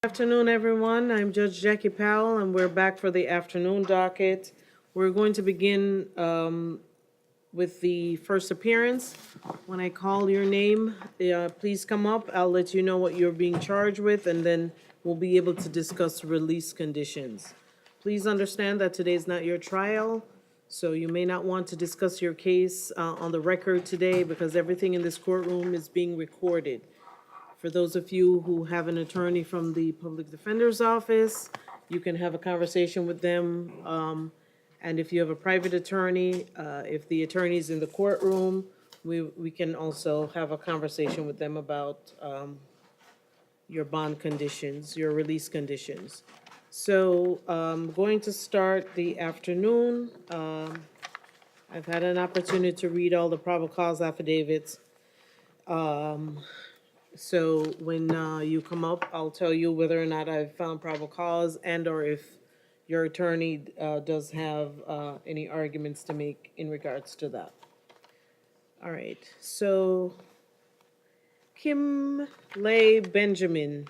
Afternoon, everyone. I'm Judge Jackie Powell, and we're back for the afternoon docket. We're going to begin with the first appearance. When I call your name, please come up. I'll let you know what you're being charged with, and then we'll be able to discuss release conditions. Please understand that today is not your trial, so you may not want to discuss your case on the record today because everything in this courtroom is being recorded. For those of you who have an attorney from the Public Defender's Office, you can have a conversation with them. And if you have a private attorney, if the attorney's in the courtroom, we can also have a conversation with them about your bond conditions, your release conditions. So I'm going to start the afternoon. I've had an opportunity to read all the probable cause affidavits. So when you come up, I'll tell you whether or not I've found probable cause and or if your attorney does have any arguments to make in regards to that. All right, so Kim Lay Benjamin.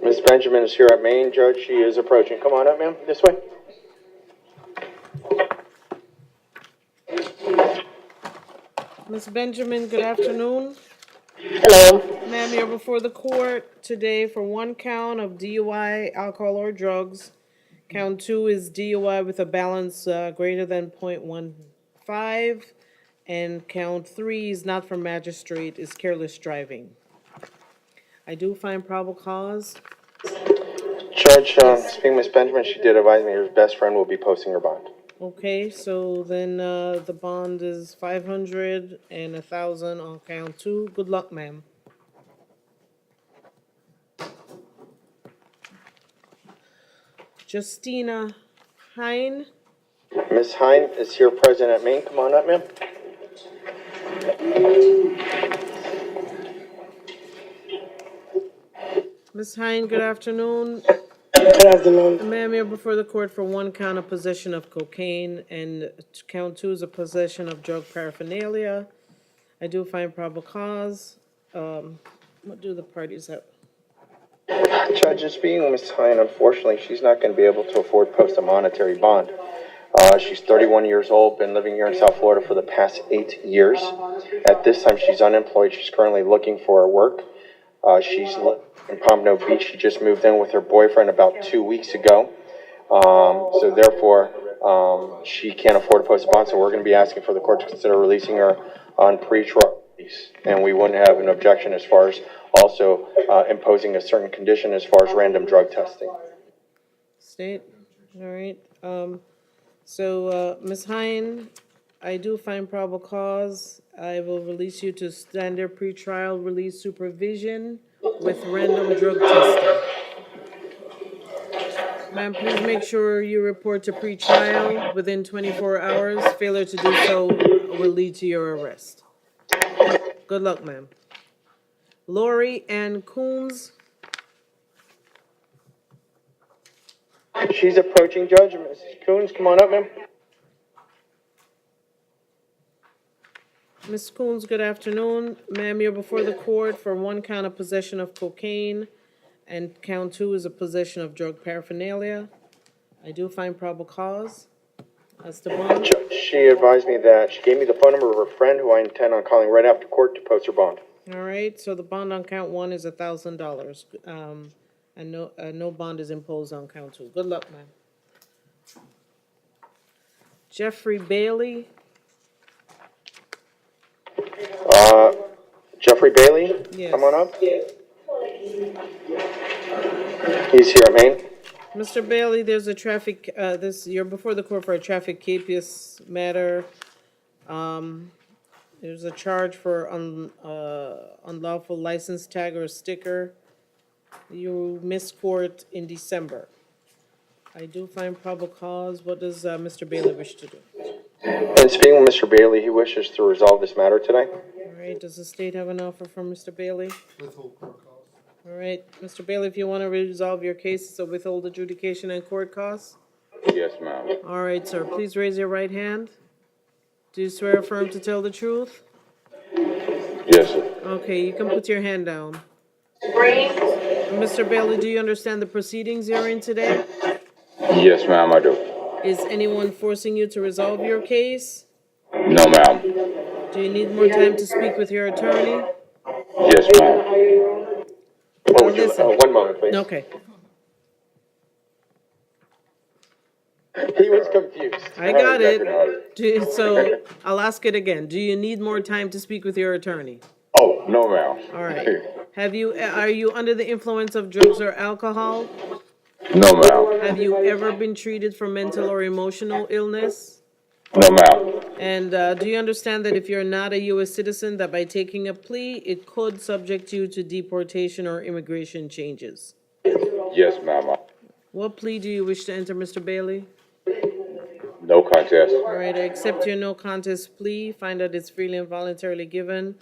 Ms. Benjamin is here at Main. Judge, she is approaching. Come on up, ma'am. This way. Ms. Benjamin, good afternoon. Hello. Ma'am, you're before the court today for one count of DUI, alcohol or drugs. Count 2 is DUI with a balance greater than .15. And count 3 is not for magistrate, is careless driving. I do find probable cause. Judge, speaking Ms. Benjamin, she did advise me her best friend will be posting her bond. Okay, so then the bond is 500 and 1,000 on count 2. Good luck, ma'am. Justina Hine. Ms. Hine is here present at Main. Come on up, ma'am. Ms. Hine, good afternoon. Good afternoon. Ma'am, you're before the court for one count of possession of cocaine, and count 2 is a possession of drug paraphernalia. I do find probable cause. What do the parties have? Judge, speaking Ms. Hine, unfortunately, she's not going to be able to afford post a monetary bond. She's 31 years old, been living here in South Florida for the past 8 years. At this time, she's unemployed. She's currently looking for work. She's in Pompano Beach. She just moved in with her boyfriend about 2 weeks ago. So therefore, she can't afford to post a bond. So we're going to be asking for the court to consider releasing her on pre-trial release. And we wouldn't have an objection as far as also imposing a certain condition as far as random drug testing. State, all right. So Ms. Hine, I do find probable cause. I will release you to standard pretrial release supervision with random drug testing. Ma'am, please make sure you report to pretrial within 24 hours. Failure to do so will lead to your arrest. Good luck, ma'am. Lori Ann Coons. She's approaching, Judge. Mrs. Coons, come on up, ma'am. Ms. Coons, good afternoon. Ma'am, you're before the court for one count of possession of cocaine, and count 2 is a possession of drug paraphernalia. I do find probable cause. That's the bond. Judge, she advised me that she gave me the phone number of her friend who I intend on calling right after court to post her bond. All right, so the bond on count 1 is $1,000. And no bond is imposed on count 2. Good luck, ma'am. Jeffrey Bailey. Jeffrey Bailey, Yes. come on up. He's here at Main. Mr. Bailey, there's a traffic, you're before the court for a traffic capious matter. There's a charge for unlawful license tag or sticker. You missed court in December. I do find probable cause. What does Mr. Bailey wish to do? And speaking with Mr. Bailey, he wishes to resolve this matter today. All right, does the state have an offer from Mr. Bailey? Withhold court costs. All right, Mr. Bailey, if you want to resolve your case, so withhold adjudication and court costs? Yes, ma'am. All right, sir, please raise your right hand. Do you swear affirm to tell the truth? Yes, sir. Okay, you can put your hand down. Green. Mr. Bailey, do you understand the proceedings you're in today? Yes, ma'am, I do. Is anyone forcing you to resolve your case? No, ma'am. Do you need more time to speak with your attorney? Yes, ma'am. What would you, Listen. one moment, please. Okay, He was confused. I got it. So I'll ask it again. Do you need more time to speak with your attorney? Oh, no, ma'am. All right. Are you under the influence of drugs or alcohol? No, ma'am. Have you ever been treated for mental or emotional illness? No, ma'am. And do you understand that if you're not a U.S. citizen, that by taking a plea, it could subject you to deportation or immigration changes? Yes, ma'am. What plea do you wish to enter, Mr. Bailey? No contest. All right, I accept your no contest plea, find that it's freely and voluntarily given,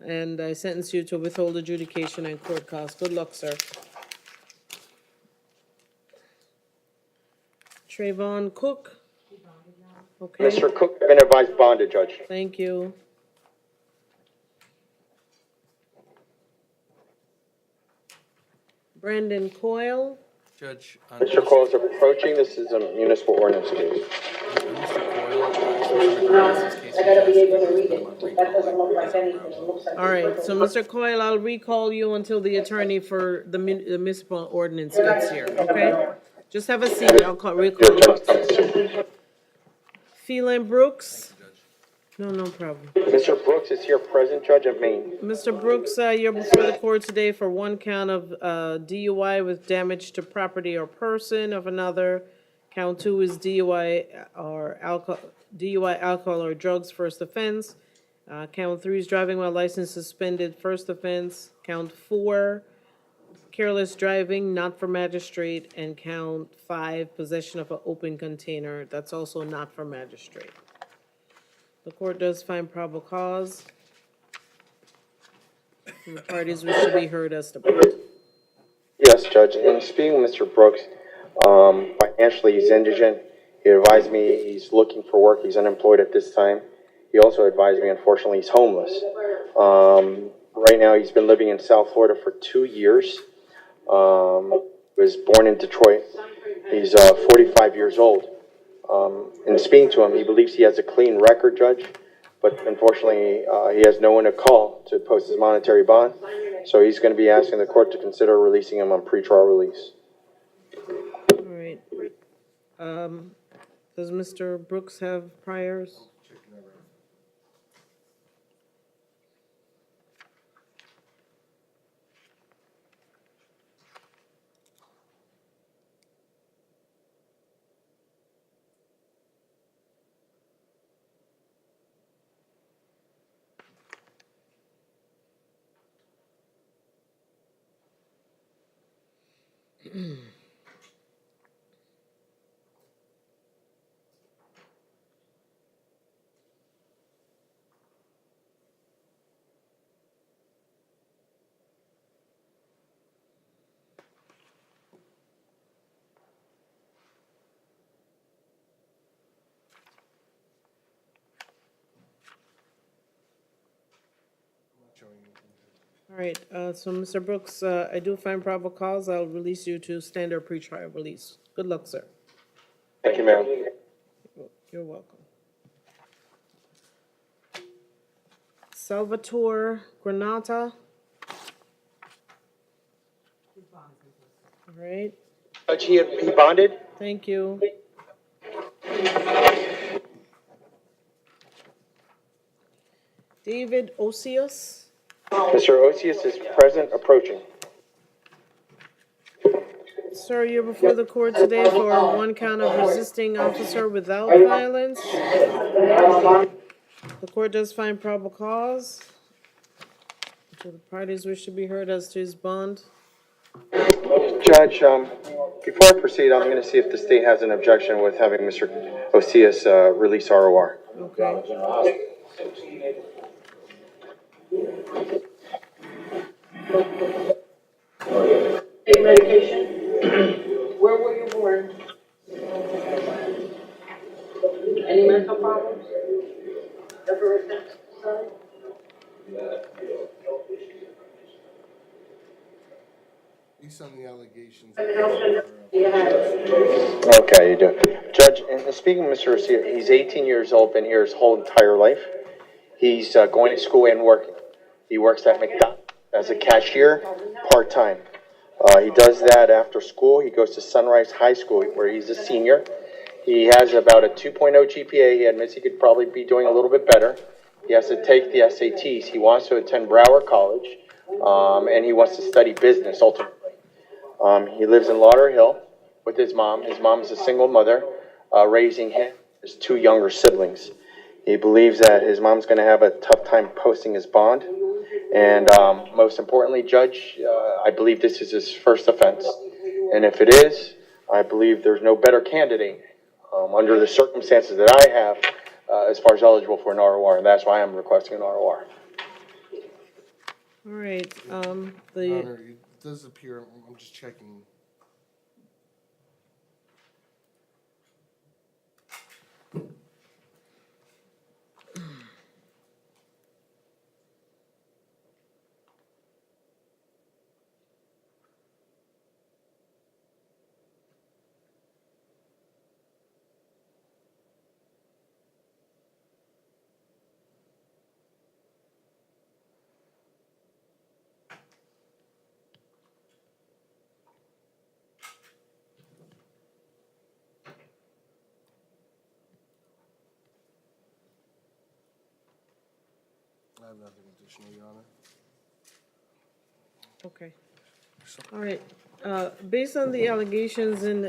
and I sentence you to withhold adjudication and court costs. Good luck, sir. Trayvon Cook? Okay, Mr. Cook, I've been advised bonded, Judge. thank you. Brandon Coyle? Judge, Mr. Coyle is approaching. This is a municipal ordinance case. Mr. Coyle, this case All right, so Mr. Coyle, I'll recall you until the attorney for the municipal ordinance gets here, okay? Just have a seat, I'll recall you. Phelan Brooks? No problem. Mr. Brooks is here present, Judge of Maine. Mr. Brooks, you're before the court today for one count of DUI with damage to property or person of another. Count 2 is DUI or alcohol or drugs, first offense. Count 3 is driving while license suspended, first offense. Count 4, careless driving, not for magistrate. And count 5, possession of an open container, that's also not for magistrate. The court does find probable cause. And the parties wish to be heard as to bond. Yes, Judge. And speaking with Mr. Brooks, financially he's indigent. He advised me he's looking for work. He's unemployed at this time. He also advised me, unfortunately, he's homeless. Right now, he's been living in South Florida for 2 years. Was born in Detroit. He's 45 years old. In speaking to him, he believes he has a clean record, Judge, but unfortunately, he has no one to call to post his monetary bond. So he's going to be asking the court to consider releasing him on pretrial release. All right. Does Mr. Brooks have priors? All right, so Mr. Brooks, I do find probable cause. I'll release you to standard pretrial release. Good luck, sir. Thank you, ma'am. You're welcome. Salvatore Granata. All right, Judge, he bonded? thank you. David Osius. Mr. Osius is present, approaching. Sir, you're before the court today for one count of resisting officer without violence. The court does find probable cause. So the parties wish to be heard as to his bond. Judge, before I proceed, I'm going to see if the state has an objection with having Mr. Osius release ROR. Okay. Take medication? Where were you born? Any mental problems? Ever attempt suicide? Based on the allegations. Okay, you do. Judge, and speaking of Mr. Garcia, he's 18 years old, been here his whole entire life. He's going to school and working. He works at McDonald's as a cashier, part-time. He does that after school. He goes to Sunrise High School, where he's a senior. He has about a 2.0 GPA. He admits he could probably be doing a little bit better. He has to take the SATs. He wants to attend Broward College, and he wants to study business ultimately. He lives in Lauderhill with his mom. His mom is a single mother, raising him, his two younger siblings. He believes that his mom's going to have a tough time posting his bond. And most importantly, Judge, I believe this is his first offense. And if it is, I believe there's no better candidate under the circumstances that I have as far as eligible for an ROR. And that's why I'm requesting an ROR. All right, Your Honor, it does appear, I'm just checking. I have nothing additional, Your Honor. okay. All right, based on the allegations in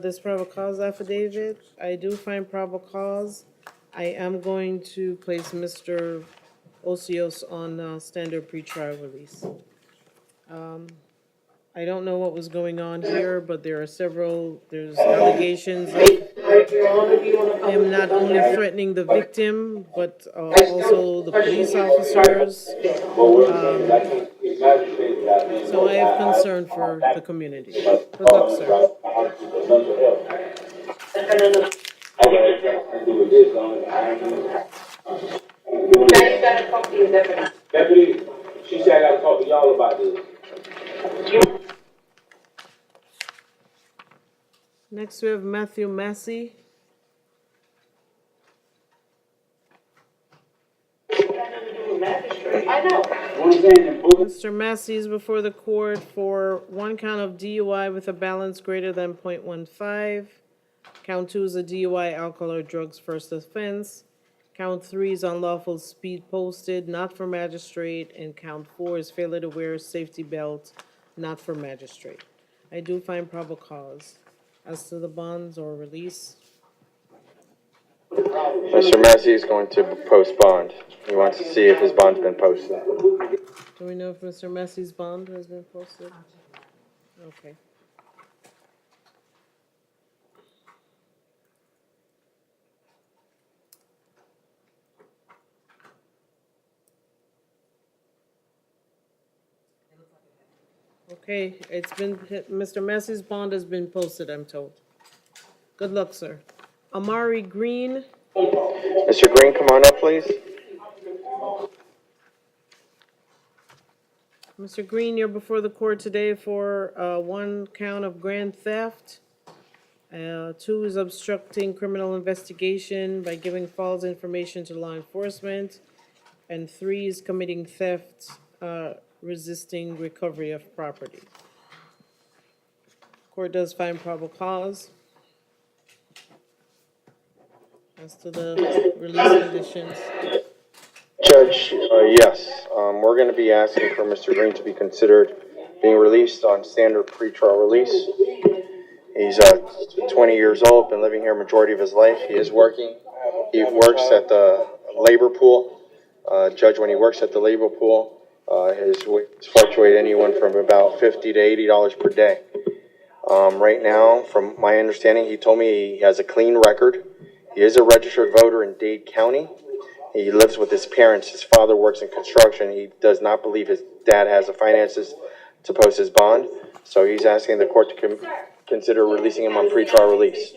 this probable cause affidavit, I do find probable cause. I am going to place Mr. Osios on standard pretrial release. I don't know what was going on here, but there's allegations of him not only threatening the victim, but also the police officers. So I have concern for the community. Good luck, sir. Now you gotta talk to your deputy. Deputy, she said I gotta talk to y'all about this. Next, we have Matthew Massey. I know. Mr. Massey is before the court for one count of DUI with a balance greater than .15. Count 2 is a DUI, alcohol or drugs first offense. Count 3 is unlawful speed posted, not for magistrate. And count 4 is failure to wear a safety belt, not for magistrate. I do find probable cause. As to the bonds or release, Mr. Massey is going to post bond. He wants to see if his bond's been posted. do we know if Mr. Massey's bond has been posted? Okay. Okay, Mr. Massey's bond has been posted, I'm told. Good luck, sir. Amari Green, Mr. Green, come on up, please. Mr. Green, you're before the court today for one count of grand theft. 2 is obstructing criminal investigation by giving false information to law enforcement. And 3 is committing theft, resisting recovery of property. Court does find probable cause. As to the release conditions, Judge, yes, we're going to be asking for Mr. Green to be considered being released on standard pretrial release. He's 20 years old, been living here majority of his life. He is working. He works at the labor pool. Judge, when he works at the labor pool, his wages fluctuate anywhere from about $50 to $80 per day. Right now, from my understanding, he told me he has a clean record. He is a registered voter in Dade County. He lives with his parents. His father works in construction. He does not believe his dad has the finances to post his bond. So he's asking the court to consider releasing him on pretrial release.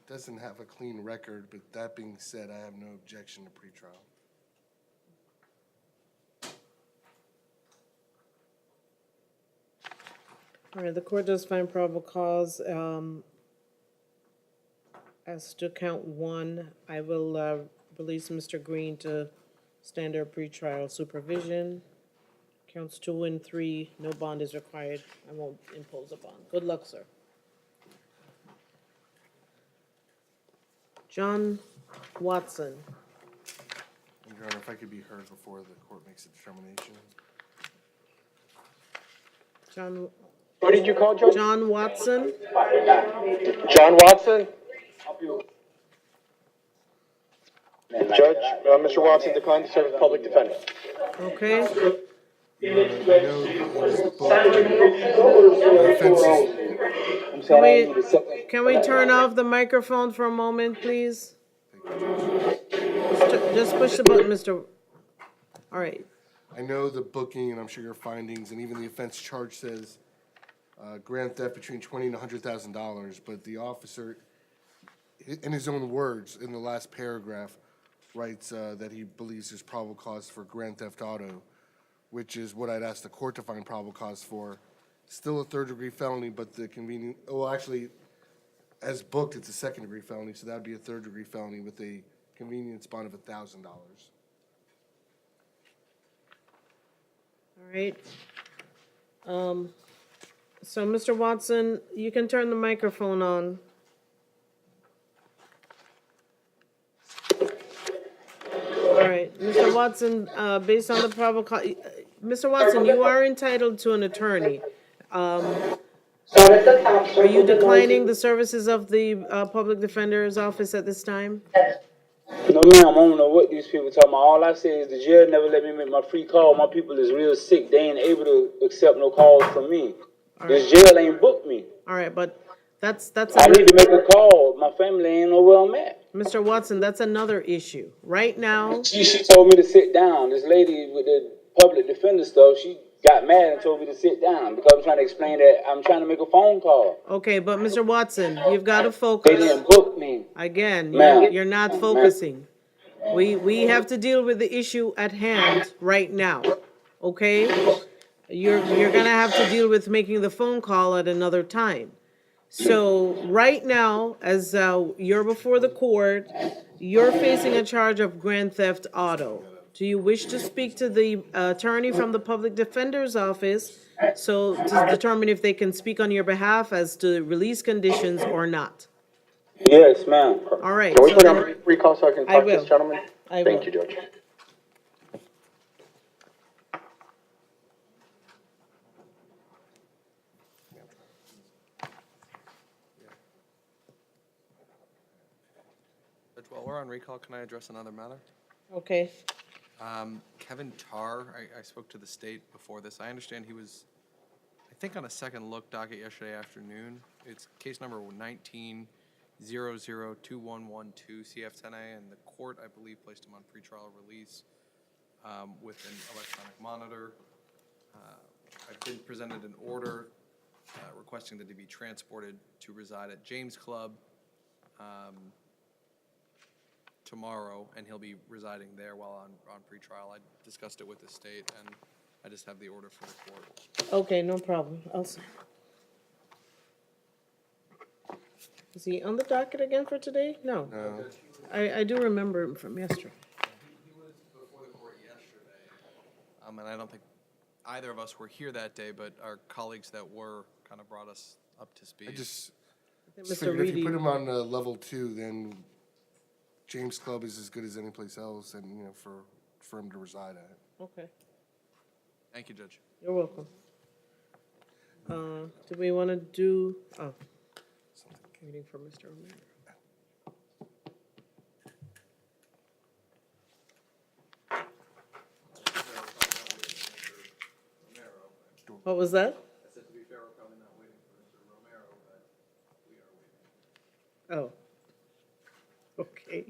Doesn't have a clean record, but that being said, I have no objection to pretrial. All right, the court does find probable cause, as to count one. I will, release Mr. Green to standard pretrial supervision. Counts 2 and 3, no bond is required. I won't impose a bond. Good luck, sir. John Watson. And Your Honor, if I could be heard before the court makes a determination. John, Who did you call, Judge? John Watson. John Watson? Judge, Mr. Watson declined to serve as public defender. Okay. Your Honor, I know this book, the offense Can we turn off the microphone for a moment, please? Just push the button, Mr. All right. I know the booking, and I'm sure your findings, and even the offense charge says grand theft between $20,000 and $100,000, but the officer, in his own words, in the last paragraph, writes that he believes there's probable cause for grand theft auto, which is what I'd ask the court to find probable cause for. Still a third-degree felony, but the convenient, well, actually, as booked, it's a second-degree felony, so that would be a third-degree felony with a convenience bond of $1,000. All right. So, Mr. Watson, you can turn the microphone on. All right, Mr. Watson, based on the probable cause, Mr. Watson, you are entitled to an attorney. Are you declining the services of the public defender's office at this time? No, ma'am, I don't know what these people talking about. All I say is the jail never let me make my free call. My people is real sick. They ain't able to accept no calls from me. This jail ain't booked me. All right, but that's I need to make a call. My family ain't know where I'm at. Mr. Watson, that's another issue. Right now, She told me to sit down. This lady with the public defender stuff, she got mad and told me to sit down because I'm trying to explain that I'm trying to make a phone call. okay, but Mr. Watson, you've got to They focus. didn't book me. Again, Ma'am. you're not focusing. We have to deal with the issue at hand right now, okay? You're gonna have to deal with making the phone call at another time. So right now, as you're before the court, you're facing a charge of grand theft auto. Do you wish to speak to the attorney from the public defender's office so to determine if they can speak on your behalf as to release conditions or not? Yes, ma'am. All right. Can we so put on then- a brief recall so I can I talk to will. this gentleman? I Thank will. you, Judge. Judge, while we're on recall, can I address another matter? Okay. Kevin Tarr, I spoke to the state before this. I understand he was, I think, on a second look docket yesterday afternoon. It's case number 19-002112 CF10A, and the court, I believe, placed him on pretrial release with an electronic monitor. I've been presented an order requesting that he be transported to reside at James Club tomorrow, and he'll be residing there while on pretrial. I discussed it with the state, and I just have the order for the court. Okay, no problem. Is he on the docket again for today? No. No. I do remember him from yesterday. He was before the court yesterday, and I don't think either of us were here that day, but our colleagues that were kind of brought us up to speed. I just I think Mr. figured if you Reedy, put him on level 2, then James Club is as good as any place else, and, you know, for him to reside at. okay, Thank you, Judge. you're welcome. Do we want to do, waiting for Mr. Romero. What was that? I said, to be fair, we're probably not waiting for Mr. Romero, but we are waiting. Oh. Okay.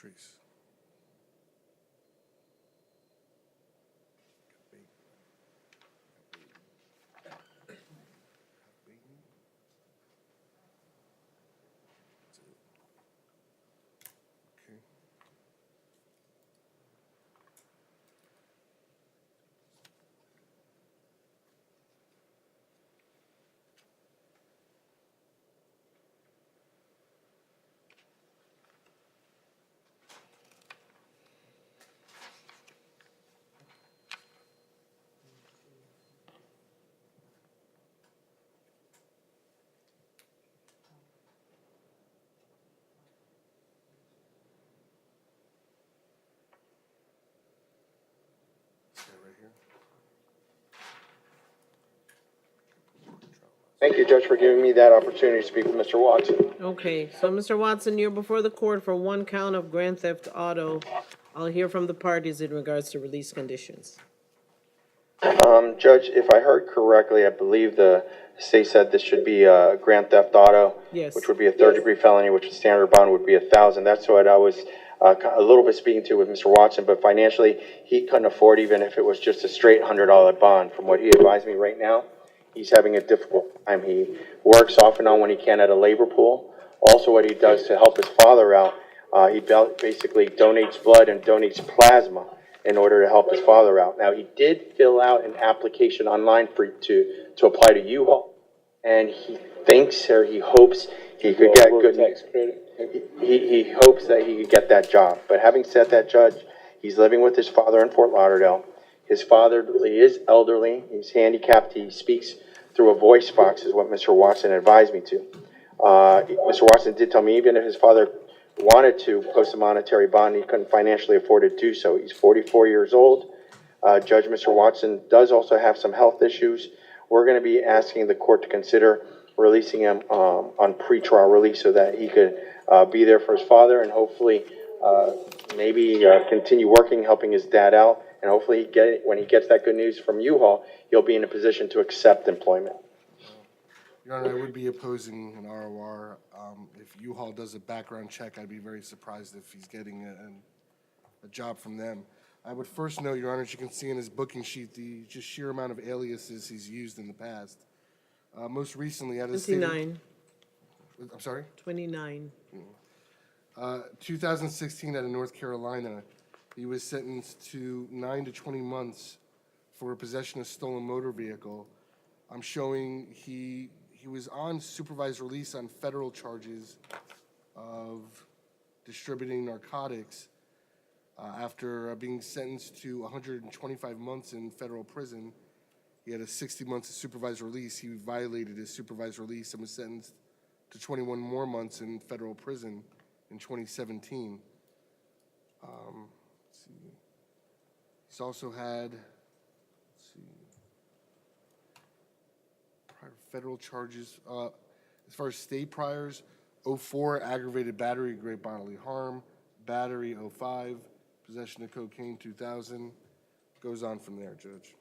Trace. Okay. This guy right here. Thank you, Judge, for giving me that opportunity to speak with Mr. Watson. Okay, so Mr. Watson, you're before the court for one count of grand theft auto. I'll hear from the parties in regards to release conditions. Judge, if I heard correctly, I believe the state said this should be grand theft auto. Yes. Which would be a third-degree felony, which the standard bond would be $1,000. That's what I was a little bit speaking to with Mr. Watson, but financially, he couldn't afford even if it was just a straight $100 bond. From what he advised me right now, he's having a difficult time. He works off and on when he can at a labor pool. Also, what he does to help his father out, he basically donates blood and donates plasma in order to help his father out. Now, he did fill out an application online to apply to U-Haul, and he thinks or he hopes he could get good tax credit. he hopes that he could get that job. But having said that, Judge, he's living with his father in Fort Lauderdale. His father is elderly. He's handicapped. He speaks through a voice box, is what Mr. Watson advised me to. Mr. Watson did tell me even if his father wanted to post a monetary bond, he couldn't financially afford to do so. He's 44 years old. Judge, Mr. Watson does also have some health issues. We're going to be asking the court to consider releasing him on pretrial release so that he could be there for his father and hopefully maybe continue working, helping his dad out. And hopefully when he gets that good news from U-Haul, he'll be in a position to accept employment. Your Honor, I would be opposing an ROR. If U-Haul does a background check, I'd be very surprised if he's getting a job from them. I would first note, Your Honor, as you can see in his booking sheet, the just sheer amount of aliases he's used in the past. Most recently, at a 29, I'm sorry? 29. 2016 out of North Carolina, he was sentenced to 9 to 20 months for possession of stolen motor vehicle. I'm showing he was on supervised release on federal charges of distributing narcotics after being sentenced to 125 months in federal prison. He had a 60 months of supervised release. He violated his supervised release and was sentenced to 21 more months in federal prison in 2017. Let's see. He's also had, prior federal charges. As far as state priors, 04, aggravated battery, great bodily harm, battery, 05, possession of cocaine, 2000. Goes on from there, Judge.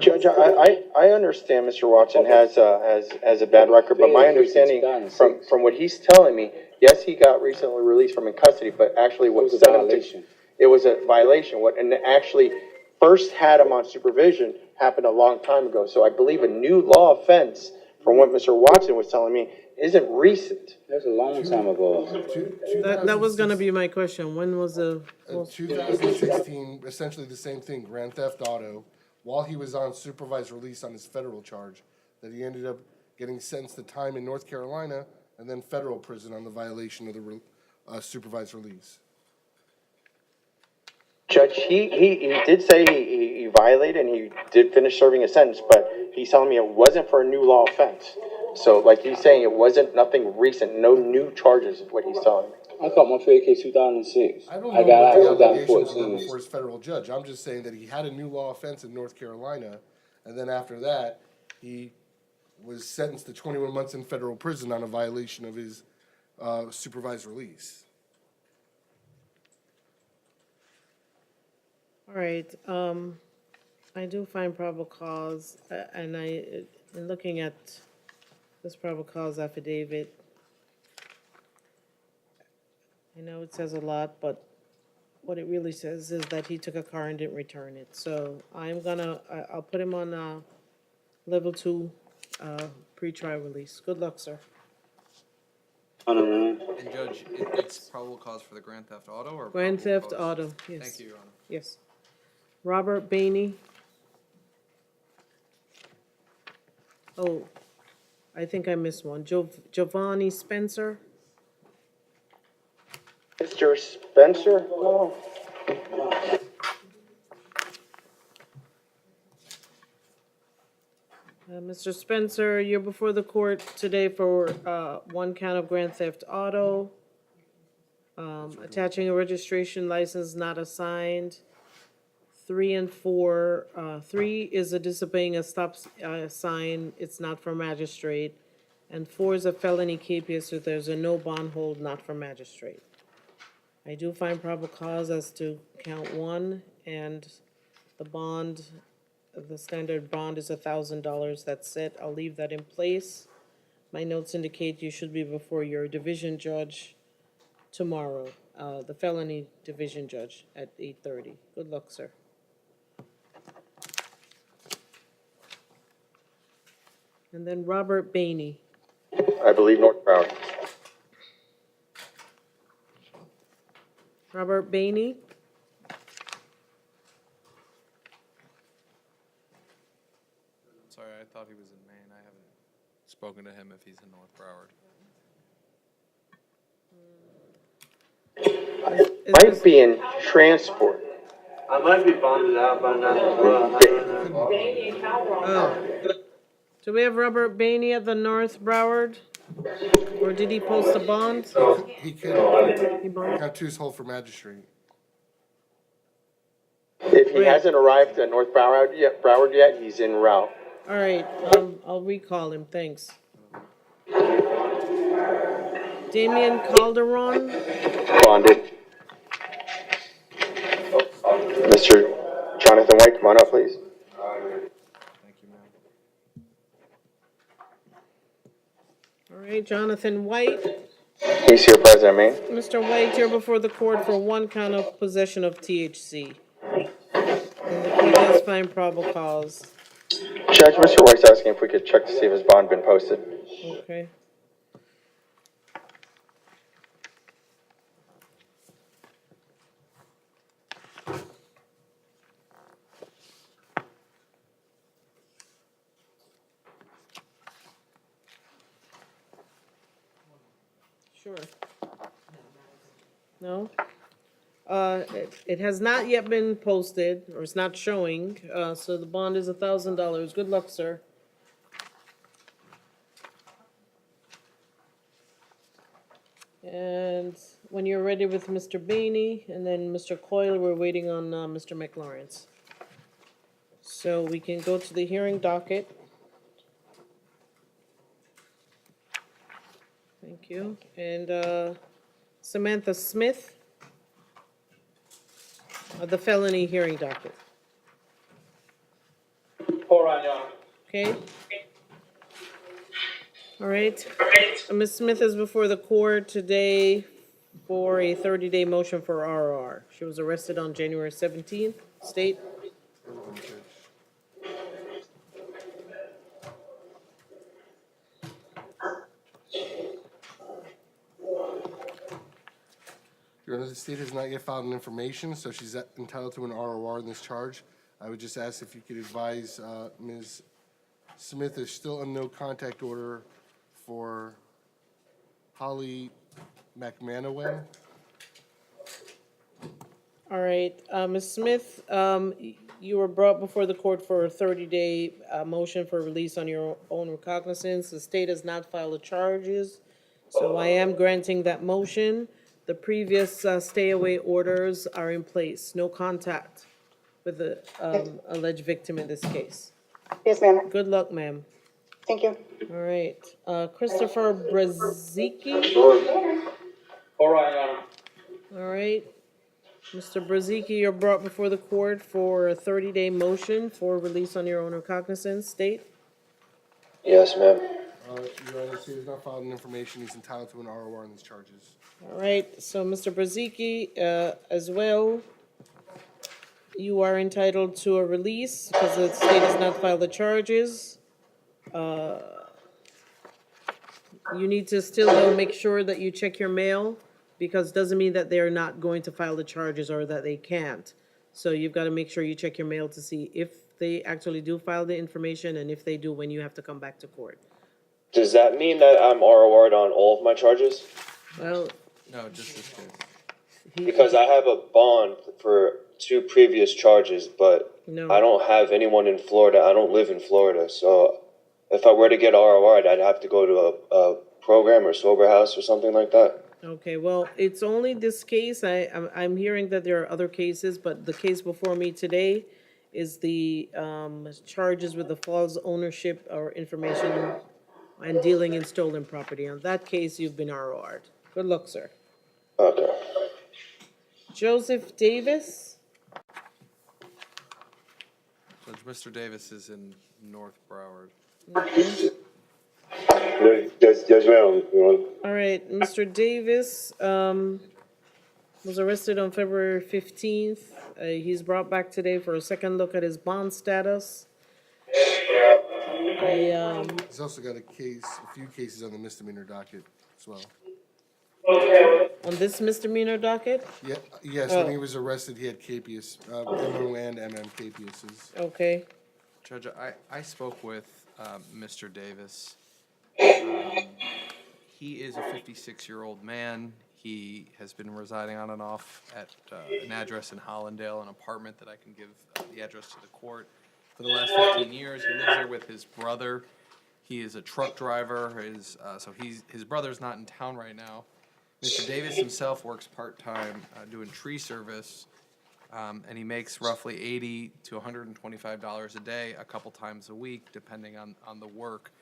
Judge, I understand Mr. Watson has a bad record, but my understanding from what he's telling me, yes, he got recently released from in custody, but actually what sent him to, it was a violation. And actually first had him on supervision happened a long time ago. So I believe a new law offense, from what Mr. Watson was telling me, isn't recent. That's a long time ago. That was gonna be my question. When was the? 2016, essentially the same thing, grand theft auto, while he was on supervised release on his federal charge, that he ended up getting sentenced to time in North Carolina and then federal prison on the violation of the supervised release. Judge, he did say he violated and he did finish serving a sentence, but he's telling me it wasn't for a new law offense. So, like he's saying, it wasn't nothing recent, no new charges is what he's telling me. I caught my fake case 2006. I don't know got what the out allegations were 2014. before his federal judge. I'm just saying that he had a new law offense in North Carolina, and then after that, he was sentenced to 21 months in federal prison on a violation of his supervised release. All right, I do find probable cause, and in looking at this probable cause affidavit, I know it says a lot, but what it really says is that he took a car and didn't return it. So I'll put him on, level 2, pre-trial release. Good luck, sir. And Judge, it's probable cause for the grand theft auto or? Grand probable theft cause? auto, yes. Thank you, Your Honor. Yes. Robert Bainey. Oh, I think I missed one. Giovanni Spencer. Mr. Spencer? No. Mr. Spencer, you're before the court today for, 1 count of grand theft auto. Attaching a registration license not assigned. 3 and 4, 3 is a disobeying a stop, sign, it's not for magistrate. And 4 is a felony capias, so there's a no bond hold, not for magistrate. I do find probable cause as to count 1, and the bond, the standard bond is $1,000, that's it, I'll leave that in place. My notes indicate you should be before your division judge tomorrow, the felony division judge at 8:30. Good luck, sir. And then Robert Bainey. I believe North Broward. Robert Bainey. Sorry, I thought he was in Maine. I haven't spoken to him if he's in North Broward. Might be in transport. I might be bonded out by now as well. I don't know. Danny and Cal were on Oh. Do we have Robert Bainey at the North Broward? Or did he post a bond? He could He bonded? count 2's hold for magistrate. If he Right. hasn't arrived at North Broward yet, he's en route. All right, I'll recall him, thanks. Damian Calderon. Bonded. Mr. Jonathan White, come on up, please. Thank you, ma'am. All right, Jonathan White. He's here, President Maine. Mr. White, you're before the court for 1 count of possession of THC. And the court has find probable cause. Judge, Mr. White's asking if we could check to see if his bond been posted. Okay. Sure. No? It has not yet been posted, or it's not showing, so the bond is $1,000. Good luck, sir. And when you're ready with Mr. Bainey, and then Mr. Coyle, we're waiting on, Mr. McLawrence. So we can go to the hearing docket. Thank you. And, Samantha Smith, the felony hearing docket. All right, y'all. Okay? All right. Ms. Smith is before the court today for a 30-day motion for RR. She was arrested on January 17th. State? Your Honor, the state has not yet filed an information, so she's entitled to an ROR in this charge. I would just ask if you could advise Ms. Smith, there's still a no contact order for Holly McManaway. All right. Ms. Smith, you were brought before the court for a 30-day motion for release on your own recognizance. The state has not filed the charges, so I am granting that motion. The previous stay-away orders are in place. No contact with the alleged victim in this case. Yes, ma'am. Good luck, ma'am. Thank you. All right. Christopher Brazicki. All right, Your Honor. All right. Mr. Brazicki, you're brought before the court for a 30-day motion for release on your own recognizance. State? Yes, ma'am. Your Honor, he has not filed an information. He's entitled to an ROR on these charges. All right, so Mr. Brzezicki, as well, you are entitled to a release because the state has not filed the charges. You need to still though make sure that you check your mail because it doesn't mean that they're not going to file the charges or that they can't. So you've got to make sure you check your mail to see if they actually do file the information and if they do, when you have to come back to court. Does that mean that I'm ROR'd on all of my charges? Well, No, just this case. Because I have a bond for 2 previous charges, but No. I don't have anyone in Florida. I don't live in Florida, so if I were to get ROR'd, I'd have to go to a program or sober house or something like that. okay, well, it's only this case. I'm hearing that there are other cases, but the case before me today is the charges with the false ownership or information and dealing in stolen property. On that case, you've been ROR'd. Good luck, sir. Okay. Joseph Davis? Judge, Mr. Davis is in North Broward. Yes, ma'am. All right, Mr. Davis was arrested on February 15th. He's brought back today for a second look at his bond status. He's also got a few cases on the misdemeanor docket as well. On this misdemeanor docket? Yeah, yes, when he was arrested, he had capias, MO and MM capiases. Okay, Judge, I spoke with Mr. Davis. He is a 56-year-old man. He has been residing on and off at an address in Hollandale, an apartment that I can give the address to the court. For the last 15 years, he lives there with his brother. He is a truck driver. His brother's not in town right now. Mr. Davis himself works part-time doing tree service, and he makes roughly $80 to $125 a day, a couple times a week, depending on the work.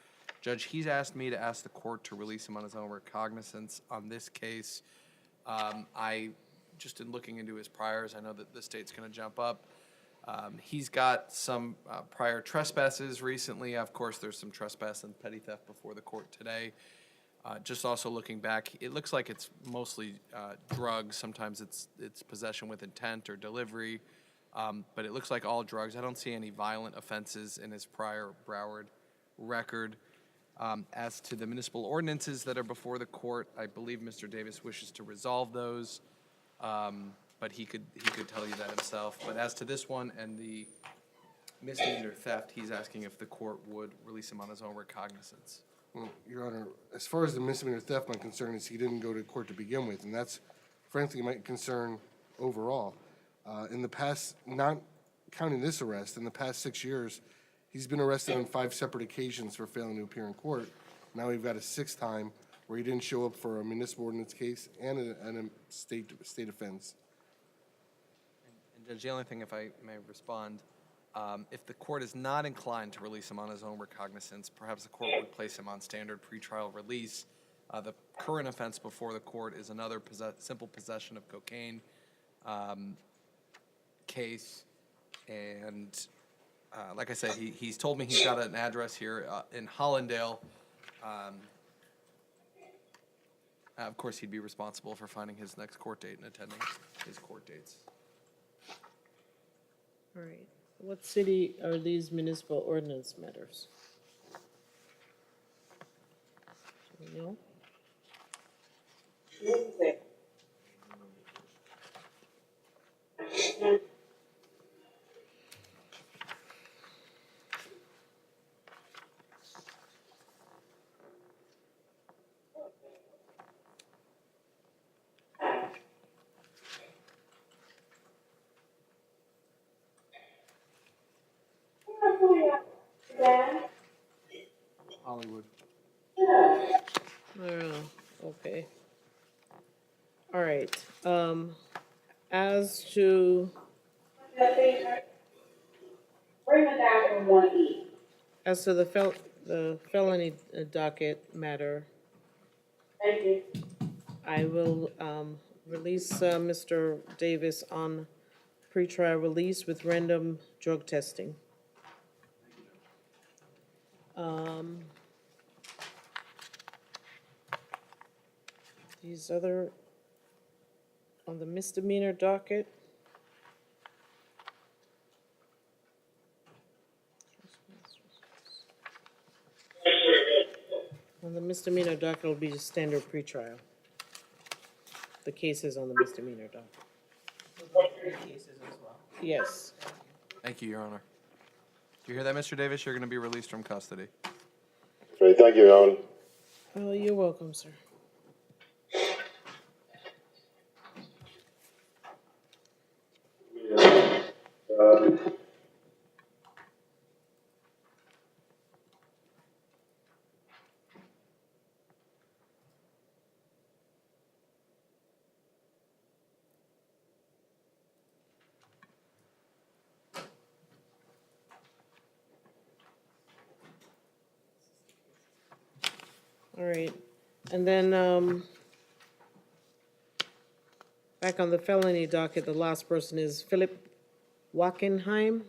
Judge, he's asked me to ask the court to release him on his own recognizance on this case. Just in looking into his priors, I know that the state's going to jump up. He's got some prior trespasses recently. Of course, there's some trespass and petty theft before the court today. Just also looking back, it looks like it's mostly drugs. Sometimes it's possession with intent or delivery, but it looks like all drugs. I don't see any violent offenses in his prior Broward record. As to the municipal ordinances that are before the court, I believe Mr. Davis wishes to resolve those, but he could tell you that himself. But as to this one and the misdemeanor theft, he's asking if the court would release him on his own recognizance. Well, Your Honor, as far as the misdemeanor theft, my concern is he didn't go to court to begin with, and that's frankly my concern overall. In the past, not counting this arrest, in the past 6 years, he's been arrested on 5 separate occasions for failing to appear in court. Now we've got a 6th time where he didn't show up for a municipal ordinance case and a state offense. And Judge, the only thing, if I may respond, if the court is not inclined to release him on his own recognizance, perhaps the court would place him on standard pretrial release. The current offense before the court is another simple possession of cocaine case. And like I said, he's told me he's got an address here in Hollandale. Of course, he'd be responsible for finding his next court date and attending his court dates. all right. What city are these municipal ordinance matters? Do we know? Hollywood. Okay. All right, as to, Bring it down from 1E. as to the felony docket matter, Thank you. I will, release, Mr. Davis on pretrial release with random drug testing. these other, on the misdemeanor docket. On the misdemeanor docket will be the standard pretrial. The cases on the misdemeanor docket. Yes. Thank you, Your Honor. Do you hear that, Mr. Davis? You're going to be released from custody. Great, thank you, Your Honor. Oh, you're welcome, sir. All right, and then, back on the felony docket, the last person is Philip Wackenheim.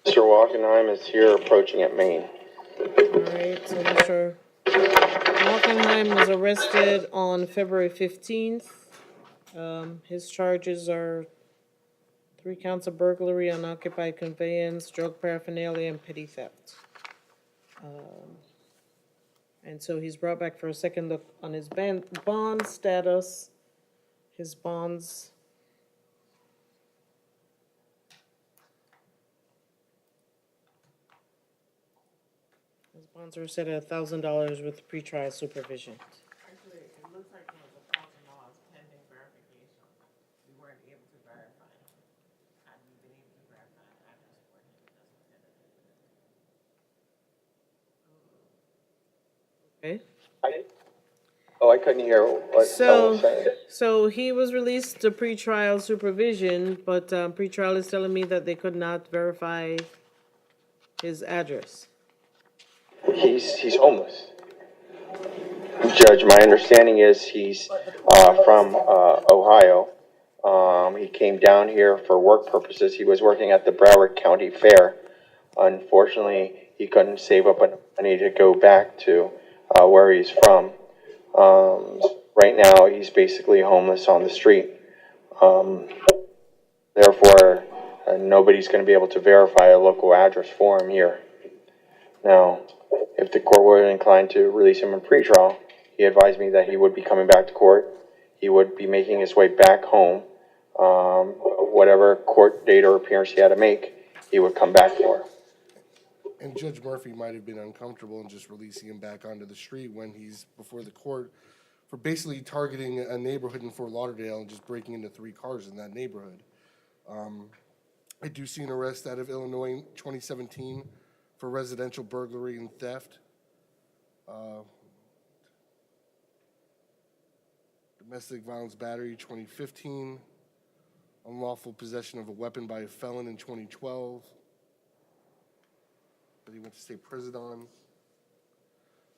Mr. Walkenheim is here approaching at Maine. All right, so Mr. Wackenheim was arrested on February 15th. His charges are 3 counts of burglary, unoccupied conveyance, drug paraphernalia, and petty theft. And so he's brought back for a second look on his bond status. His bonds. His bonds are set at $1,000 with pretrial supervision. Actually, it looks like it was $1,000 pending verification. We weren't able to verify him. Had we been able to verify an address for him, it doesn't fit it. Okay. Oh, I couldn't hear what Ellen was saying. So he was released to pretrial supervision, but pretrial is telling me that they could not verify his address. He's homeless. Judge, my understanding is he's from Ohio. He came down here for work purposes. He was working at the Broward County Fair. Unfortunately, he couldn't save up enough money to go back to where he's from. Right now, he's basically homeless on the street. Therefore, nobody's going to be able to verify a local address for him here. Now, if the court were inclined to release him in pretrial, he advised me that he would be coming back to court. He would be making his way back home. Whatever court date or appearance he had to make, he would come back for. And Judge Murphy might have been uncomfortable in just releasing him back onto the street when he's before the court for basically targeting a neighborhood in Fort Lauderdale and just breaking into 3 cars in that neighborhood. I do see an arrest out of Illinois in 2017 for residential burglary and theft. Domestic violence battery 2015. Unlawful possession of a weapon by a felon in 2012. That he went to state prison on.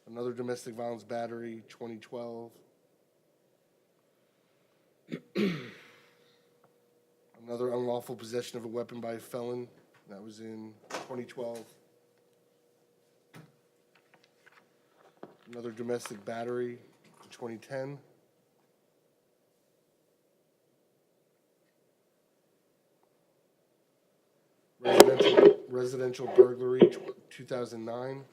Another domestic violence battery, 2012. Another unlawful possession of a weapon by a felon, that was in 2012. Another domestic battery in 2010. Residential burglary, 2009.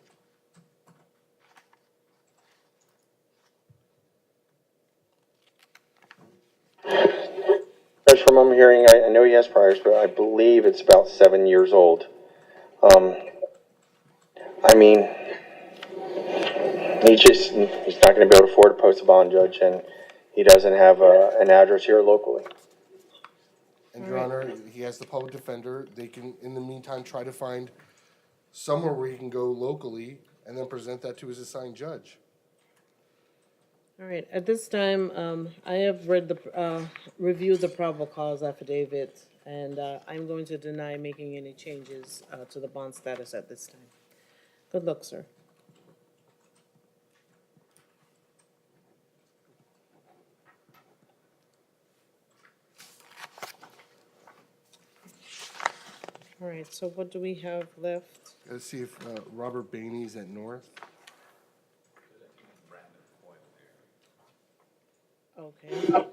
Judge, from what I'm hearing, I know he has priors, but I believe it's about 7 years old. I mean, he's not going to be able to afford to post a bond, Judge, and he doesn't have an address here locally. And Your Honor, he has the public defender. They can, in the meantime, try to find somewhere where he can go locally and then present that to his assigned judge. All right, at this time, I have reviewed the probable cause affidavit, and I'm going to deny making any changes to the bond status at this time. Good luck, sir. All right, so what do we have left? Let's see if Robert Bainey's at North. Okay.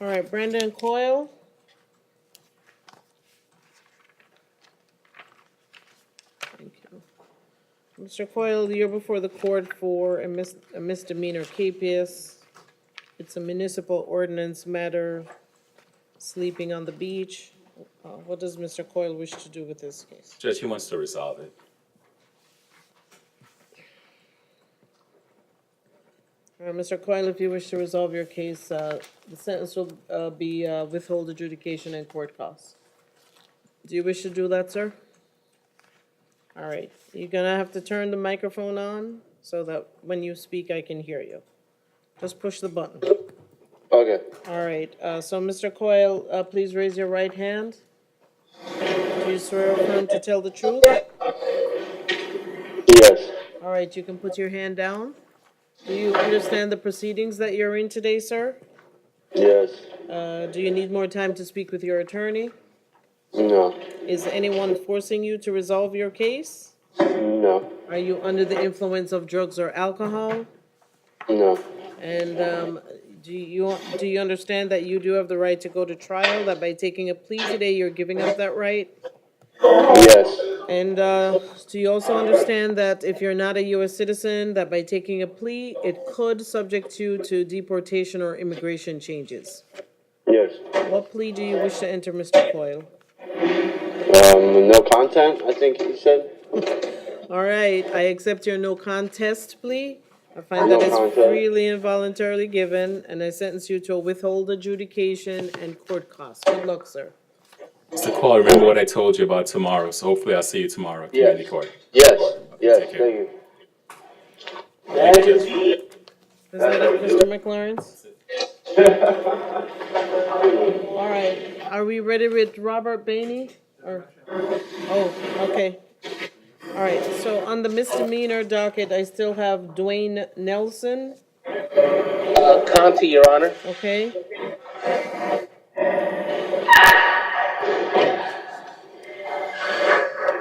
All right, Brandon Coyle. Thank you. Mr. Coyle, you're before the court for a misdemeanor capias. It's a municipal ordinance matter, sleeping on the beach. What does Mr. Coyle wish to do with this case? Judge, he wants to resolve it. All right, Mr. Coyle, if you wish to resolve your case, the sentence will be withhold adjudication and court costs. Do you wish to do that, sir? All right, you're gonna have to turn the microphone on so that when you speak, I can hear you. Just push the button. Okay. All right, so Mr. Coyle, please raise your right hand. Do you swear or affirm to tell the truth? Yes. All right, you can put your hand down. Do you understand the proceedings that you're in today, sir? Yes. Do you need more time to speak with your attorney? No. Is anyone forcing you to resolve your case? No. Are you under the influence of drugs or alcohol? No. And do you understand that you do have the right to go to trial, that by taking a plea today, you're giving up that right? Yes. And do you also understand that if you're not a U.S. citizen, that by taking a plea, it could subject you to deportation or immigration changes? Yes. What plea do you wish to enter, Mr. Coyle? No content, I think he said. All right, I accept your no contest plea. I find No that it's contest. freely and voluntarily given, and I sentence you to a withhold adjudication and court costs. Good luck, sir. Mr. Coyle, remember what I told you about tomorrow, so hopefully I'll see you tomorrow at community court. Yes. Yes. take care. Thank you. Thank you, Judge. Is that it, Mr. McLaren? All right, are we ready with Robert Bainey? Or, oh, okay. All right, so on the misdemeanor docket, I still have Dwayne Nelson, Conti, Your Honor. okay?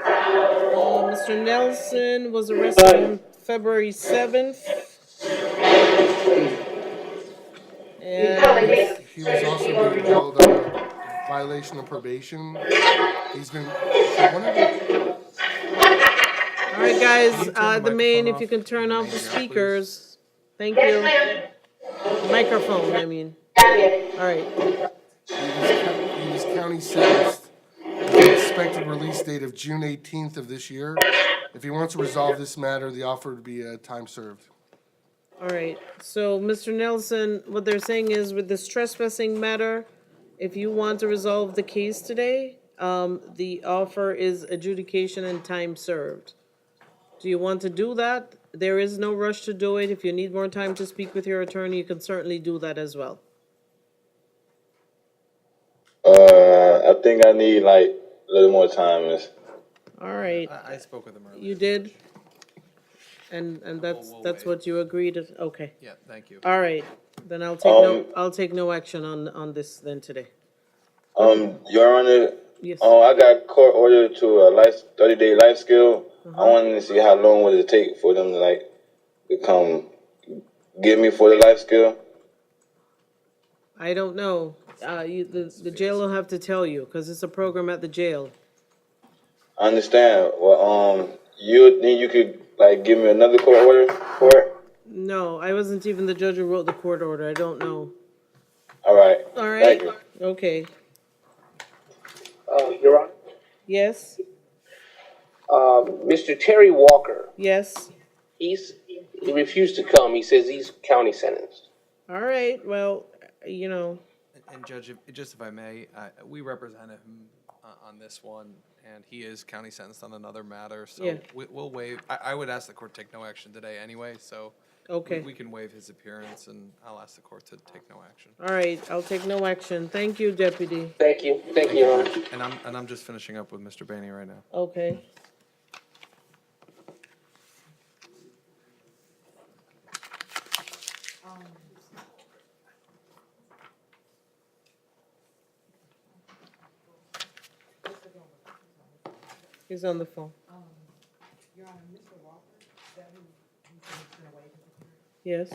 Mr. Nelson was arrested on February 7th. And He was also being held on a violation of probation. He's been, so one of the, all right, guys, Can you turn the main, if microphone you off can turn in the off main the here, please? speakers. Thank you. Microphone, I mean. All right. he was county sentenced with an expected release date of June 18th of this year. If he wants to resolve this matter, the offer would be time served. All right, so Mr. Nelson, what they're saying is with this trespassing matter, if you want to resolve the case today, the offer is adjudication and time served. Do you want to do that? There is no rush to do it. If you need more time to speak with your attorney, you can certainly do that as well. I think I need like a little more time. All right, I spoke with him earlier. you did? And that's We'll that's wait. what you agreed, okay. Yeah, thank you. All right, then I'll take no action on this then today. Your Honor, Yes. I got court ordered to a 30-day life skill. I wanted to see how long would it take for them to like to come get me for the life skill. I don't know. The jail will have to tell you, because it's a program at the jail. I understand. Well, you think you could like give me another court order for it? No, I wasn't even the judge who wrote the court order. I don't know. All right. All right? Thank you. Okay. Your Honor. Yes? Mr. Terry Walker, Yes? he refused to come. He says he's county sentenced. All right, well, you know, And Judge, if I may, we represented him on this one, and he is county sentenced on another matter, so Yeah. we'll waive. I would ask the court to take no action today anyway, so okay. we can waive his appearance, and I'll ask the court to take no action. All right, I'll take no action. Thank you, deputy. Thank you. Thank you, Your Honor. And I'm just finishing up with Mr. Bainey right now. Okay. He's on the phone. Your Honor, Mr. Walker, that who, he said he's gonna waive his appearance. Yes.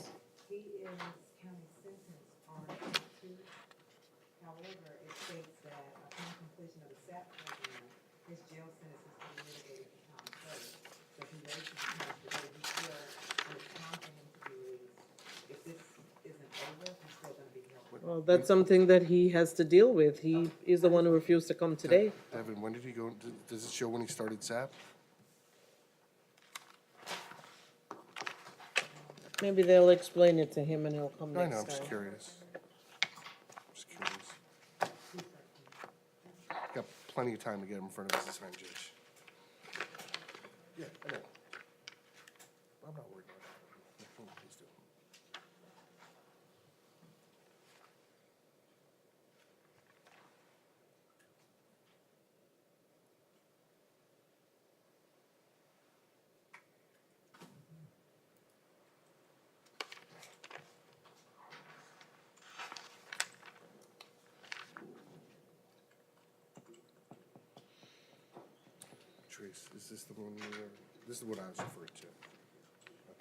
He is county sentenced on count two. However, it states that upon completion of the SAP program, his jail sentence is to be mitigated to county service. So if he waives his appearance today, he's still, when it's time for him to be released, if this isn't over, he's still gonna be held. Well, that's something that he has to deal with. He is the one who refused to come today. Devin, when did he go, does it show when he started SAP? Maybe they'll explain it to him and he'll come I know, next I'm just time. curious. Just curious. Got plenty of time to get him in front of his assigned judge. Yeah, I know. I'm not worried about it. Please do. Trace, is this the one this is what I was referring to? Okay.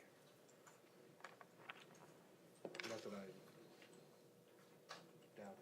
Not that I doubt it.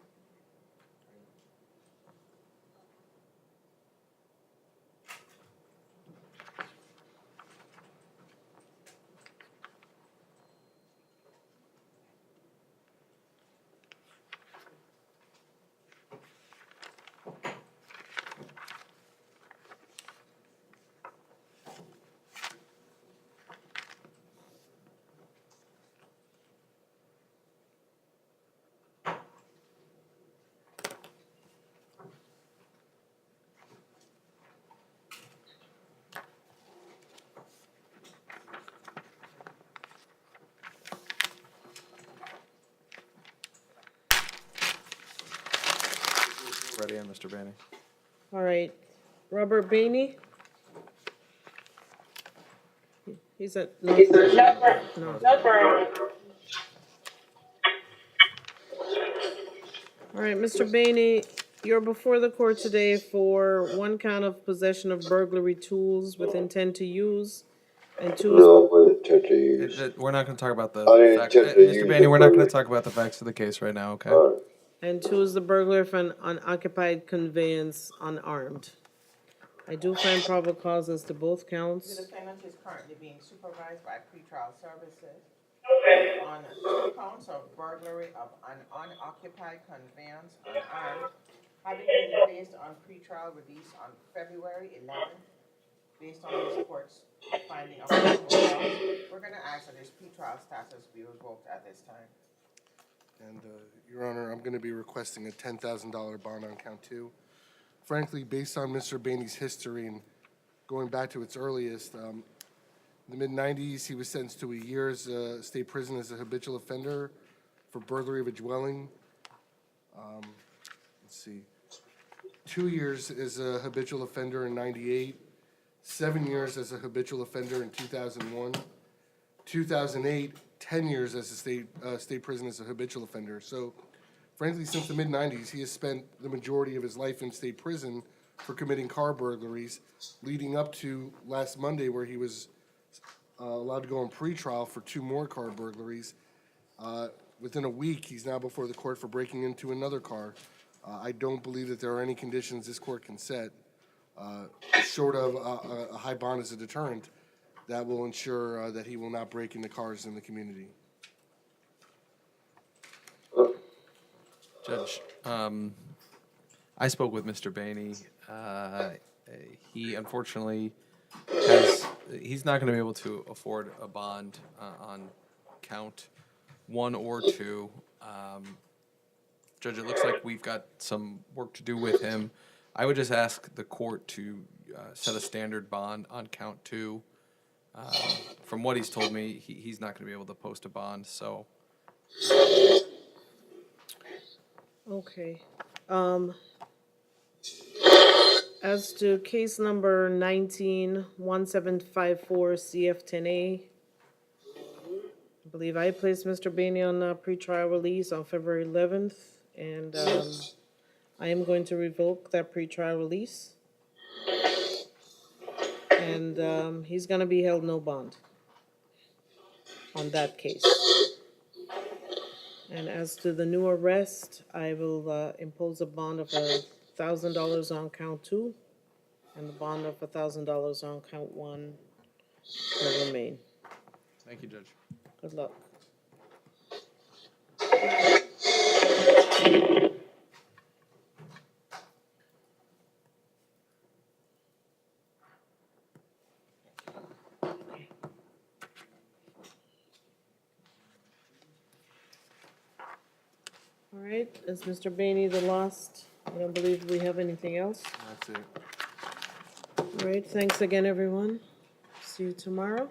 Ready on Mr. Banny. All right. Robert Bainey? He's at, no. No. All right, Mr. Bainey, you're before the court today for one count of possession of burglary tools with intent to use, and two is We're not gonna talk about the I didn't facts. intend to Mr. use Banny, the we're not gonna burglary. talk about the facts of the case right now, okay? and two is the burglar for an unoccupied conveyance unarmed. I do find probable cause as to both The counts. defendant is currently being supervised by pretrial services on 2 counts of burglary of an unoccupied conveyance unarmed, having been placed on pretrial release on February 11th, based on this court's finding of probable cause. We're gonna ask that his pretrial status be revoked at this time. And, Your Honor, I'm going to be requesting a $10,000 bond on count two. Frankly, based on Mr. Bainey's history and going back to its earliest, in the mid-'90s, he was sentenced to a year's state prison as a habitual offender for burglary of a dwelling. Let's see, 2 years as a habitual offender in '98, 7 years as a habitual offender in 2001, 2008, 10 years as a state prison as a habitual offender. So frankly, since the mid-'90s, he has spent the majority of his life in state prison for committing car burglaries, leading up to last Monday where he was allowed to go on pretrial for 2 more car burglaries. Within a week, he's now before the court for breaking into another car. I don't believe that there are any conditions this court can set, short of a high bond as a deterrent, that will ensure that he will not break into cars in the community. Judge, I spoke with Mr. Bainey. He unfortunately he's not gonna be able to afford a bond on count 1 or 2. Judge, it looks like we've got some work to do with him. I would just ask the court to set a standard bond on count 2. From what he's told me, he's not gonna be able to post a bond, so. Okay. As to case number 19-1754 CF10A, I believe I placed Mr. Bainey on pretrial release on February 11th, and I am going to revoke that pretrial release. and he's gonna be held no bond on that case. And as to the new arrest, I will impose a bond of $1,000 on count 2, and the bond of $1,000 on count 1 will remain. Thank you, Judge. Good luck. All right, is Mr. Bainey the last? I don't believe we have anything else. That's it. All right, thanks again, everyone. See you tomorrow.